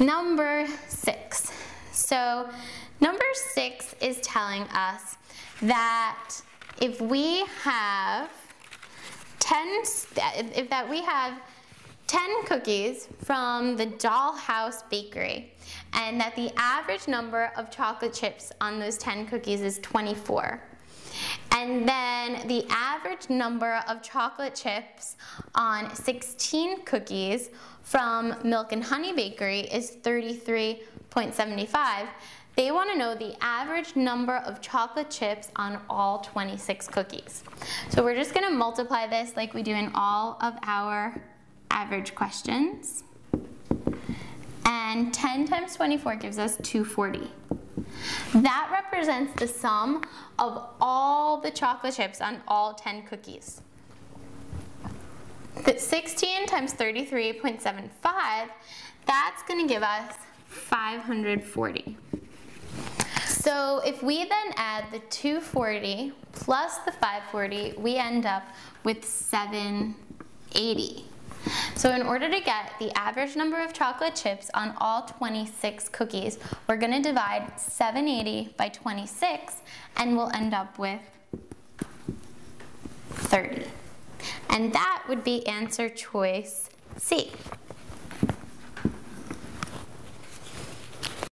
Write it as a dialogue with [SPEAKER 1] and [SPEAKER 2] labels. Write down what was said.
[SPEAKER 1] Number 6. So number 6 is telling us that if we have 10 cookies from the Dollhouse Bakery, and that the average number of chocolate chips on those 10 cookies is 24. And then the average number of chocolate chips on 16 cookies from Milk and Honey Bakery is 33.75. They want to know the average number of chocolate chips on all 26 cookies. So we're just going to multiply this like we do in all of our average questions. And 10 times 24 gives us 240. That represents the sum of all the chocolate chips on all 10 cookies. The 16 times 33.75, that's going to give us 540. So if we then add the 240 plus the 540, we end up with 780. So in order to get the average number of chocolate chips on all 26 cookies, we're going to divide 780 by 26, and we'll end up with 30. And that would be answer choice C.